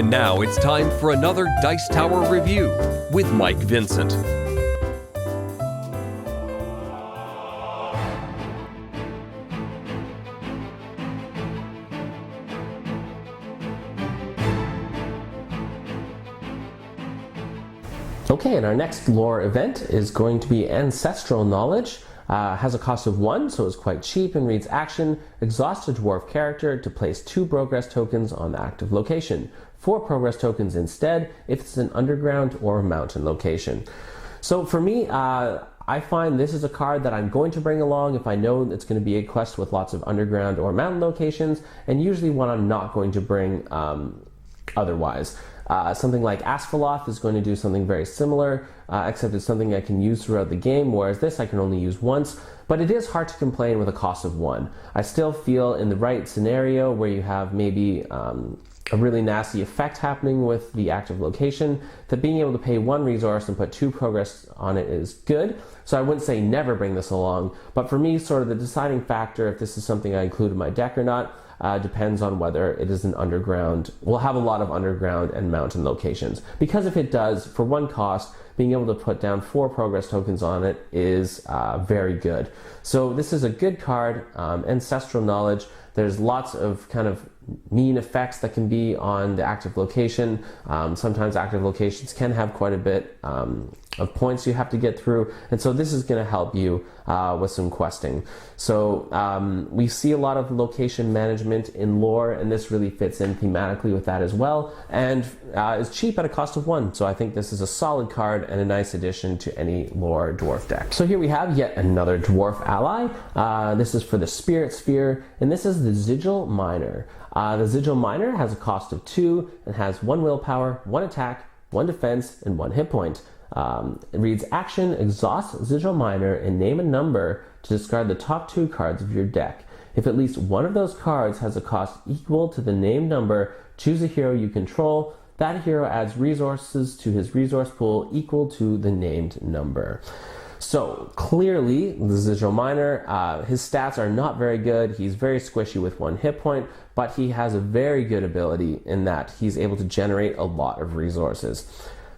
And now it's time for another Dice Tower review with Mike Vincent. Okay, and our next lore event is going to be Ancestral Knowledge. Has a cost of 1, so it's quite cheap, and reads action, exhaust a dwarf character to place 2 progress tokens on the active location. 4 progress tokens instead if it's an underground or mountain location. So for me, I find this is a card that I'm going to bring along if I know it's going to be a quest with lots of underground or mountain locations, and usually one I'm not going to bring otherwise. Something like Asphalloth is going to do something very similar, except it's something I can use throughout the game, whereas this I can only use once, but it is hard to complain with a cost of 1. I still feel in the right scenario where you have maybe a really nasty effect happening with the active location, that being able to pay 1 resource and put 2 progress on it is good. So I wouldn't say never bring this along, but for me, sort of the deciding factor if this is something I include in my deck or not depends on whether it is an underground, will have a lot of underground and mountain locations. Because if it does, for 1 cost, being able to put down 4 progress tokens on it is very good. So this is a good card, Ancestral Knowledge. There's lots of kind of mean effects that can be on the active location. Sometimes active locations can have quite a bit of points you have to get through, and so this is going to help you with some questing. So we see a lot of location management in lore, and this really fits in thematically with that as well, and is cheap at a cost of 1. So I think this is a solid card and a nice addition to any lore dwarf deck. So here we have yet another dwarf ally. This is for the Spirit Sphere, and this is the Sigil Miner. The Sigil Miner has a cost of 2 and has 1 willpower, 1 attack, 1 defense, and 1 hit point. It reads action, exhaust Sigil Miner and name a number to discard the top 2 cards of your deck. If at least one of those cards has a cost equal to the named number, choose a hero you control. That hero adds resources to his resource pool equal to the named number. So clearly, the Sigil Miner, his stats are not very good. He's very squishy with 1 hit point, but he has a very good ability in that he's able to generate a lot of resources.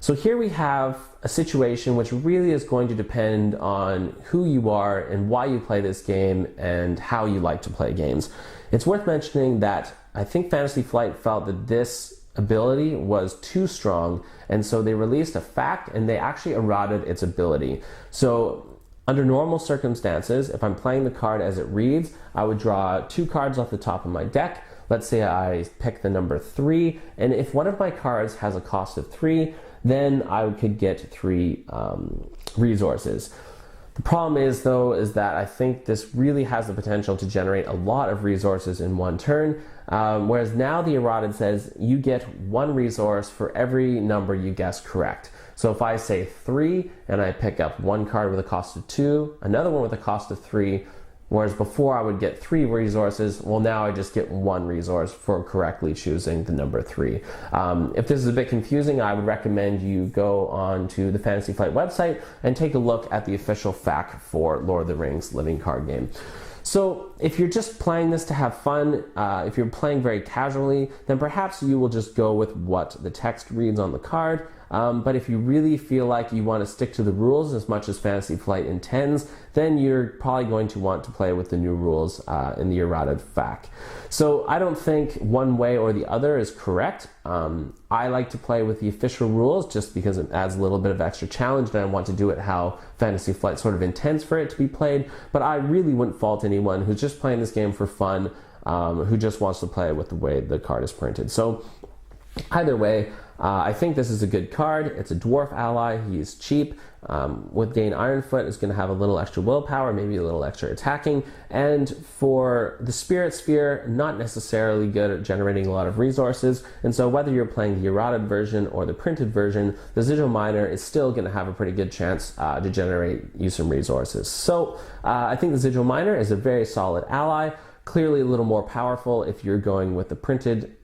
So here we have a situation which really is going to depend on who you are and why you play this game and how you like to play games. It's worth mentioning that I think Fantasy Flight felt that this ability was too strong, and so they released a fact and they actually eroded its ability. So under normal circumstances, if I'm playing the card as it reads, I would draw 2 cards off the top of my deck. Let's say I pick the number 3, and if one of my cards has a cost of 3, then I could get 3 resources. The problem is, though, is that I think this really has the potential to generate a lot of resources in 1 turn, whereas now the eroded says you get 1 resource for every number you guess correct. So if I say 3 and I pick up 1 card with a cost of 2, another one with a cost of 3, whereas before I would get 3 resources, well, now I just get 1 resource for correctly choosing the number 3. If this is a bit confusing, I would recommend you go on to the Fantasy Flight website and take a look at the official FAQ for Lord of the Rings Living Card Game. So if you're just playing this to have fun, if you're playing very casually, then perhaps you will just go with what the text reads on the card. But if you really feel like you want to stick to the rules as much as Fantasy Flight intends, then you're probably going to want to play with the new rules in the eroded FAQ. So I don't think one way or the other is correct. I like to play with the official rules just because it adds a little bit of extra challenge, and I want to do it how Fantasy Flight sort of intends for it to be played. But I really wouldn't fault anyone who's just playing this game for fun, who just wants to play with the way the card is printed. So either way, I think this is a good card. It's a dwarf ally. He's cheap. With Dane Ironfoot, is going to have a little extra willpower, maybe a little extra attacking. And for the Spirit Sphere, not necessarily good at generating a lot of resources. And so whether you're playing the eroded version or the printed version, the Sigil Miner is still going to have a pretty good chance to generate you some resources. So I think the Sigil Miner is a very solid ally. Clearly a little more powerful if you're going with the printed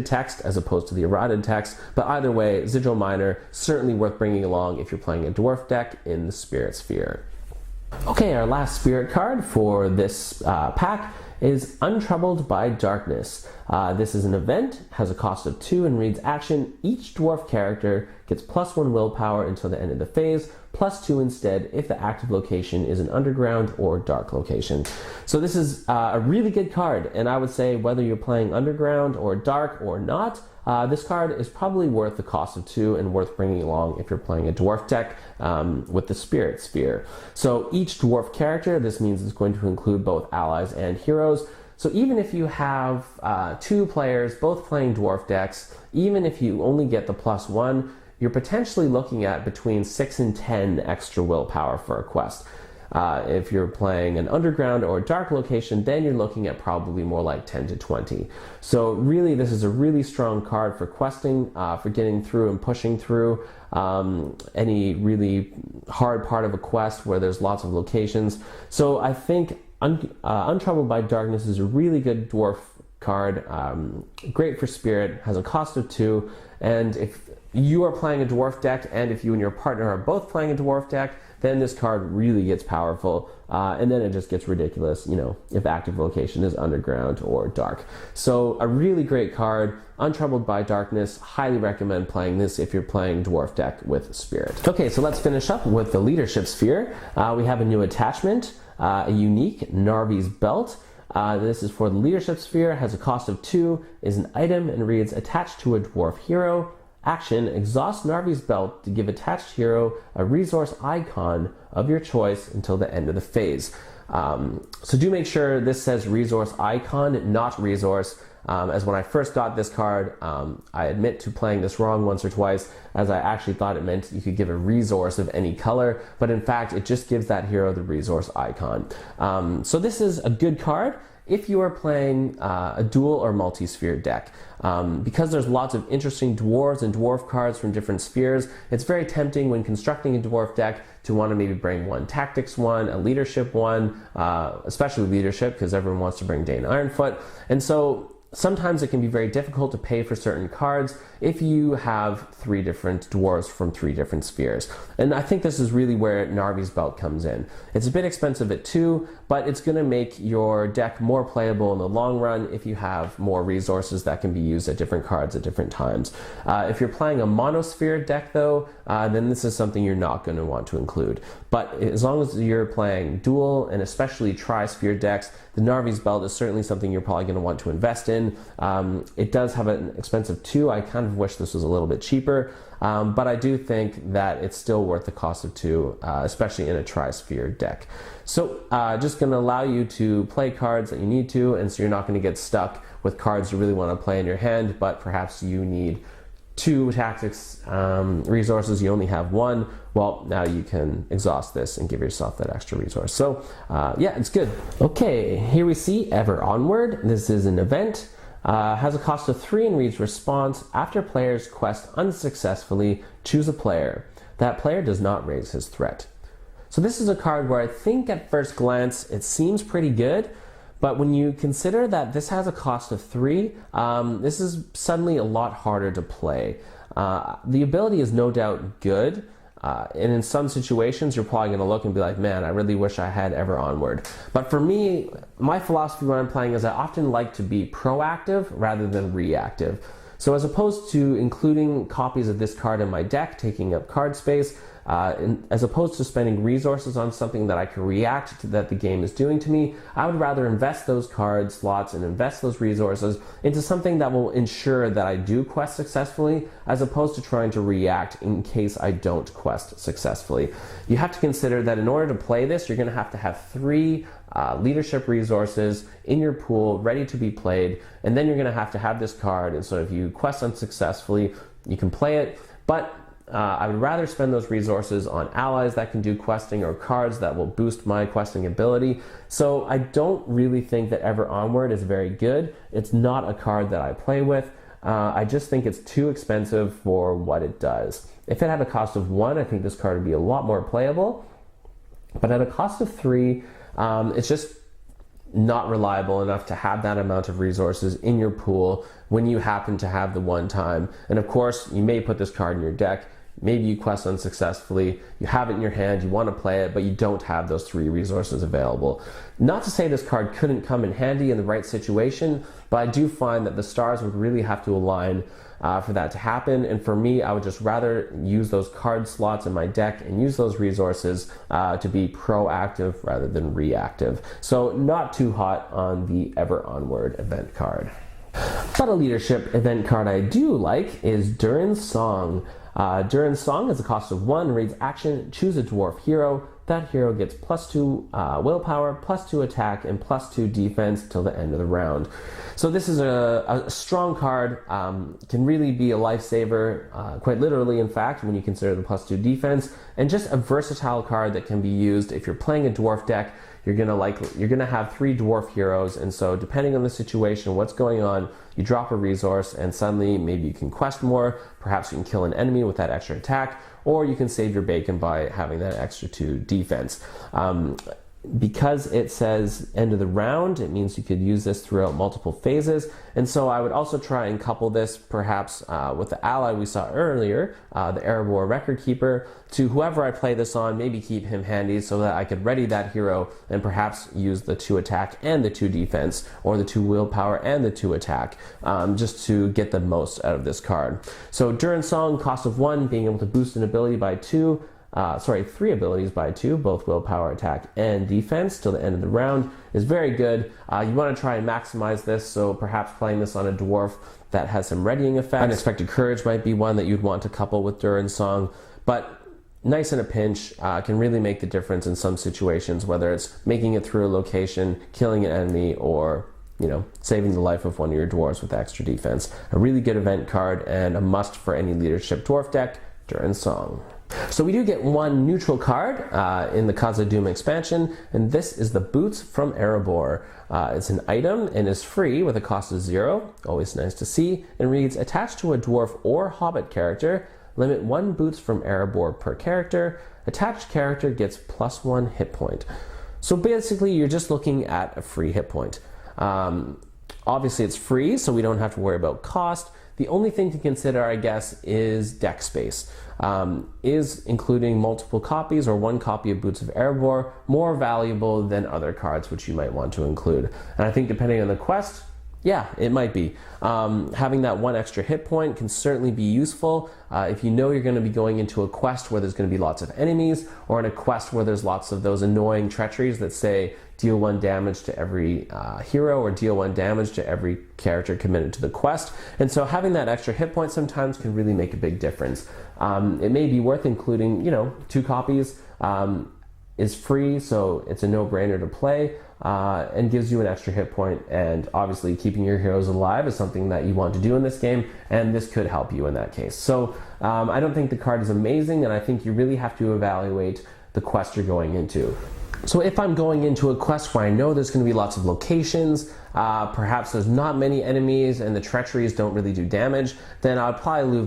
text as opposed to the eroded text, but either way, Sigil Miner certainly worth bringing along if you're playing a dwarf deck in the Spirit Sphere. Okay, our last spirit card for this pack is Untroubled by Darkness. This is an event, has a cost of 2, and reads action. Each dwarf character gets +1 willpower until the end of the phase, +2 instead if the active location is an underground or dark location. So this is a really good card, and I would say whether you're playing underground or dark or not, this card is probably worth the cost of 2 and worth bringing along if you're playing a dwarf deck with the Spirit Sphere. So each dwarf character, this means it's going to include both allies and heroes. So even if you have 2 players both playing dwarf decks, even if you only get the +1, you're potentially looking at between 6 and 10 extra willpower for a quest. If you're playing an underground or a dark location, then you're looking at probably more like 10 to 20. So really, this is a really strong card for questing, for getting through and pushing through any really hard part of a quest where there's lots of locations. So I think Untroubled by Darkness is a really good dwarf card, great for Spirit, has a cost of 2, and if you are playing a dwarf deck and if you and your partner are both playing a dwarf deck, then this card really gets powerful, and then it just gets ridiculous, you know, if active location is underground or dark. So a really great card, Untroubled by Darkness. Highly recommend playing this if you're playing dwarf deck with Spirit. Okay, so let's finish up with the Leadership Sphere. We have a new attachment, a unique Narbs Belt. This is for the Leadership Sphere, has a cost of 2, is an item, and reads attached to a dwarf hero. Action, exhaust Narbs Belt to give attached hero a resource icon of your choice until the end of the phase. So do make sure this says resource icon, not resource. As when I first got this card, I admit to playing this wrong once or twice, as I actually thought it meant you could give a resource of any color, but in fact it just gives that hero the resource icon. So this is a good card if you are playing a dual or multi-sphere deck. Because there's lots of interesting dwarves and dwarf cards from different spheres, it's very tempting when constructing a dwarf deck to want to maybe bring one tactics one, a leadership one, especially leadership because everyone wants to bring Dane Ironfoot. And so sometimes it can be very difficult to pay for certain cards if you have 3 different dwarves from 3 different spheres. And I think this is really where Narbs Belt comes in. It's a bit expensive at 2, but it's going to make your deck more playable in the long run if you have more resources that can be used at different cards at different times. If you're playing a monosphere deck though, then this is something you're not going to want to include. But as long as you're playing dual and especially tri-sphere decks, the Narbs Belt is certainly something you're probably going to want to invest in. It does have an expensive 2. I kind of wish this was a little bit cheaper, but I do think that it's still worth the cost of 2, especially in a tri-sphere deck. So just going to allow you to play cards that you need to, and so you're not going to get stuck with cards you really want to play in your hand, but perhaps you need 2 tactics resources, you only have 1. Well, now you can exhaust this and give yourself that extra resource. So yeah, it's good. Okay, here we see EverOnward. This is an event, has a cost of 3 and reads response. After players quest unsuccessfully, choose a player. That player does not raise his threat. So this is a card where I think at first glance it seems pretty good, but when you consider that this has a cost of 3, this is suddenly a lot harder to play. The ability is no doubt good, and in some situations you're probably going to look and be like, man, I really wish I had EverOnward. But for me, my philosophy when I'm playing is I often like to be proactive rather than reactive. So as opposed to including copies of this card in my deck, taking up card space, as opposed to spending resources on something that I can react to that the game is doing to me, I would rather invest those card slots and invest those resources into something that will ensure that I do quest successfully, as opposed to trying to react in case I don't quest successfully. You have to consider that in order to play this, you're going to have 3 leadership resources in your pool ready to be played, and then you're going to have this card, and so if you quest unsuccessfully, you can play it, but I would rather spend those resources on allies that can do questing or cards that will boost my questing ability. So I don't really think that EverOnward is very good. It's not a card that I play with. I just think it's too expensive for what it does. If it had a cost of 1, I think this card would be a lot more playable. But at a cost of 3, it's just not reliable enough to have that amount of resources in your pool when you happen to have the one time. And of course, you may put this card in your deck. maybe you quest unsuccessfully, you have it in your hand, you want to play it, but you don't have those 3 resources available. Not to say this card couldn't come in handy in the right situation, but I do find that the stars would really have to align for that to happen. And for me, I would just rather use those card slots in my deck and use those resources to be proactive rather than reactive. So not too hot on the EverOnward event card. But a leadership event card I do like is Durinsong. Durinsong is a cost of 1, reads action, choose a dwarf hero. That hero gets +2 willpower, +2 attack, and +2 defense till the end of the round. So this is a strong card, can really be a lifesaver, quite literally in fact, when you consider the +2 defense, and just a versatile card that can be used if you're playing a dwarf deck. You're gonna have 3 dwarf heroes, and so depending on the situation, what's going on, you drop a resource and suddenly maybe you can quest more, perhaps you can kill an enemy with that extra attack, or you can save your bacon by having that extra 2 defense. Because it says end of the round, it means you could use this throughout multiple phases. And so I would also try and couple this perhaps with the ally we saw earlier, the Erebor record keeper, to whoever I play this on, maybe keep him handy so that I could ready that hero and perhaps use the 2 attack and the 2 defense, or the 2 willpower and the 2 attack, just to get the most out of this card. So Durinsong, cost of 1, being able to boost an ability by 2, 3 abilities by 2, both willpower, attack, and defense till the end of the round is very good. You want to try and maximize this, so perhaps playing this on a dwarf that has some readying effects. Unexpected Courage might be one that you'd want to couple with Durinsong, but nice in a pinch, can really make the difference in some situations, whether it's making it through a location, killing an enemy, or saving the life of one of your dwarves with extra defense. A really good event card and a must for any leadership dwarf deck, Durinsong. So we do get 1 neutral card in the Khazad-Dum expansion, and this is the Boots from Erebor. It's an item and is free with a cost of 0, always nice to see, and reads attached to a dwarf or hobbit character, limit 1 Boots from Erebor per character, attached character gets +1 hit point. So basically you're just looking at a free hit point. Obviously it's free, so we don't have to worry about cost. The only thing to consider, I guess, is deck space. Is including multiple copies or 1 copy of Boots of Erebor more valuable than other cards which you might want to include? And I think depending on the quest, yeah, it might be. Having that 1 extra hit point can certainly be useful if you know you're going to be going into a quest where there's going to be lots of enemies, or in a quest where there's lots of those annoying treacheries that say deal 1 damage to every hero, or deal 1 damage to every character committed to the quest. And so having that extra hit point sometimes can really make a big difference. It may be worth including, 2 copies. Is free, so it's a no-brainer to play, and gives you an extra hit point. And obviously keeping your heroes alive is something that you want to do in this game, and this could help you in that case. So I don't think the card is amazing, and I think you really have to evaluate the quest you're going into. So if I'm going into a quest where I know there's going to be lots of locations, perhaps there's not many enemies and the treacheries don't really do damage, then I'll probably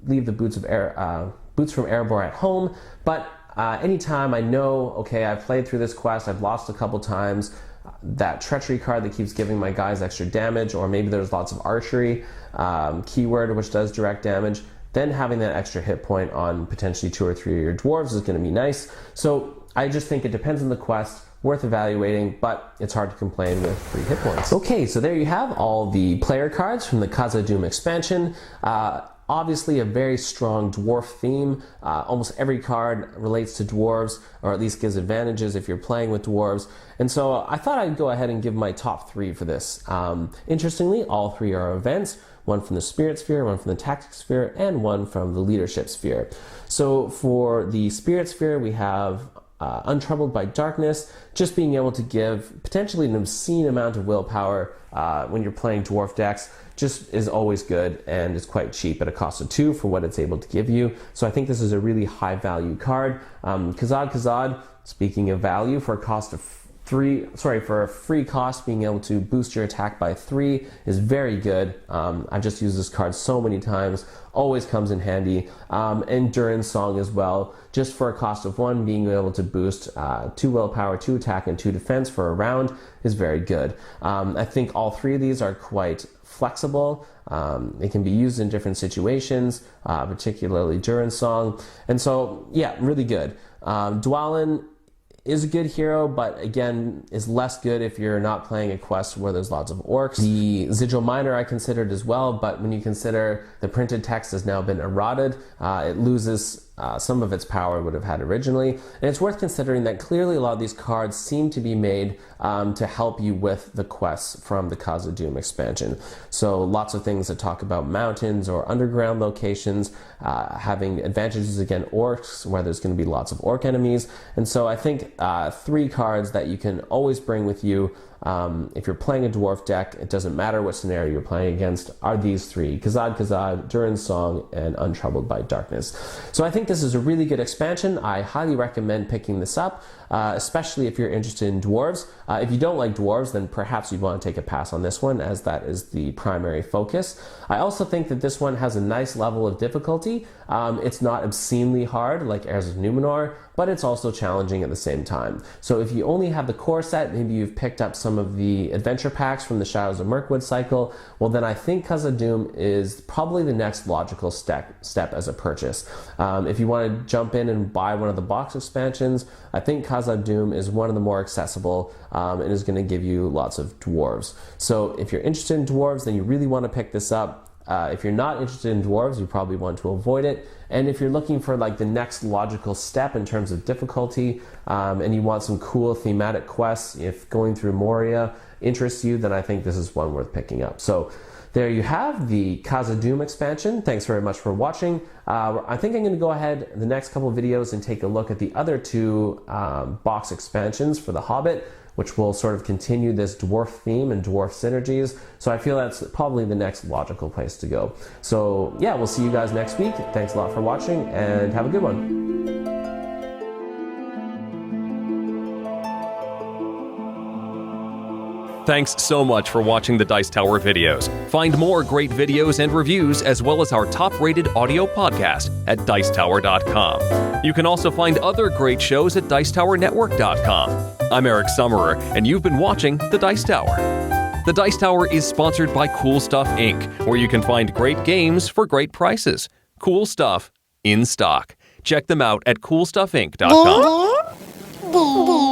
leave the Boots from Erebor at home. But anytime I know, okay, I've played through this quest, I've lost a couple times, that treachery card that keeps giving my guys extra damage, or maybe there's lots of archery, keyword which does direct damage, then having that extra hit point on potentially 2 or 3 of your dwarves is going to be nice. So I just think it depends on the quest, worth evaluating, but it's hard to complain with 3 hit points. Okay, so there you have all the player cards from the Khazad-Dum expansion. Obviously a very strong dwarf theme. Almost every card relates to dwarves, or at least gives advantages if you're playing with dwarves. And so I thought I'd go ahead and give my top 3 for this. Interestingly, all 3 are events. 1 from the Spirit Sphere, 1 from the Tactic Sphere, and 1 from the Leadership Sphere. So for the Spirit Sphere, we have Untroubled by Darkness, just being able to give potentially an obscene amount of willpower when you're playing dwarf decks just is always good, and is quite cheap at a cost of 2 for what it's able to give you. So I think this is a really high value card. Khazad, speaking of value, for a cost of for a free cost, being able to boost your attack by 3 is very good. I've just used this card so many times, always comes in handy. And durinsong as well, just for a cost of 1, being able to boost 2 willpower, 2 attack, and 2 defense for a round is very good. I think all 3 of these are quite flexible. It can be used in different situations, particularly durinsong. And so, yeah, really good. Dwalin is a good hero, but again, is less good if you're not playing a quest where there's lots of orcs. The Sigil Miner I considered as well, but when you consider the printed text has now been eroded, it loses some of its power it would have had originally. And it's worth considering that clearly a lot of these cards seem to be made to help you with the quests from the Khazad-Dum expansion. So lots of things that talk about mountains or underground locations, having advantages against orcs where there's going to be lots of orc enemies. And so I think 3 cards that you can always bring with you if you're playing a dwarf deck, it doesn't matter what scenario you're playing against, are these 3: Khazad, Durinsong, and Untroubled by Darkness. So I think this is a really good expansion. I highly recommend picking this up, especially if you're interested in dwarves. If you don't like dwarves, then perhaps you'd want to take a pass on this one, as that is the primary focus. I also think that this one has a nice level of difficulty. It's not obscenely hard like Heirs of Numenor, but it's also challenging at the same time. So if you only have the core set, maybe you've picked up some of the adventure packs from the Shadows of Mirkwood cycle, well then I think Khazad-Dum is probably the next logical step as a purchase. If you want to jump in and buy one of the box expansions, I think Khazad-Dum is one of the more accessible and is going to give you lots of dwarves. So if you're interested in dwarves, then you really want to pick this up. If you're not interested in dwarves, you probably want to avoid it. And if you're looking for like the next logical step in terms of difficulty, and you want some cool thematic quests, if going through Moria interests you, then I think this is one worth picking up. So there you have the Khazad-Dum expansion. Thanks very much for watching. I think I'm going to go ahead the next couple of videos and take a look at the other 2 box expansions for The Hobbit, which will sort of continue this dwarf theme and dwarf synergies. So I feel that's probably the next logical place to go. So yeah, we'll see you guys next week. Thanks a lot for watching and have a good one. Thanks so much for watching the Dice Tower videos. Find more great videos and reviews, as well as our top-rated audio podcast at dicetower.com. You can also find other great shows at dicetowernetwork.com. I'm Eric Summerer, and you've been watching The Dice Tower. The Dice Tower is sponsored by Cool Stuff Inc., where you can find great games for great prices. Cool stuff in stock. Check them out at coolstuffinc.com.